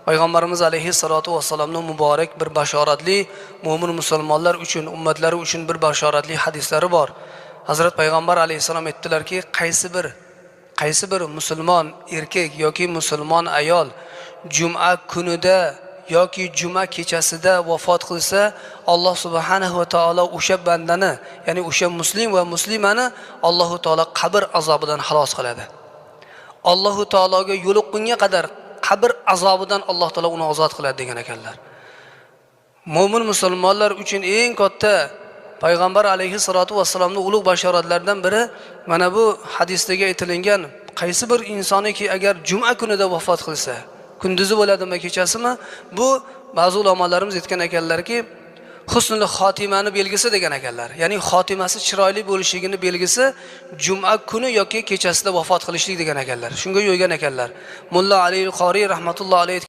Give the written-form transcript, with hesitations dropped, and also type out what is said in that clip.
Payg'ambarimiz alayhissalatu vassalamning muborak bir bashoratli mo'min musulmonlar uchun, ummatlari uchun bir bashoratli hadislari bor. Hazrat Payg'ambar alayhissalom aytdilarki, qaysi bir musulmon erkak yoki musulmon ayol juma kunida yoki juma kechasida vafot qilsa, Alloh subhanahu va taolo o'sha bandani, ya'ni o'sha muslim va muslimani Alloh taolo qabr azobidan xalos qiladi. Alloh taologa yo'liqqunga qadar qabr azobidan Alloh taolo uni ozod qiladi degan ekanlar. Mo'min musulmonlar uchun eng katta Payg'ambar alayhissalatu vassalamning ulug' bashoratlaridan biri mana bu hadisdagi aytilgan qaysi bir insoniki agar juma kunida vafot qilsa, kunduzi bo'ladimi, kechasimi, bu ba'zi ulamolarimiz aytgan ekanlarki, husnul xotimani belgisi degan ekanlar. Ya'ni xotimasi chiroyli bo'lishligini belgisi juma kuni yoki kechasida vafot qilishlik degan ekanlar. Shunga yo'ygan ekanlar. Mulla Ali al-Qori rahmatullohi alayhi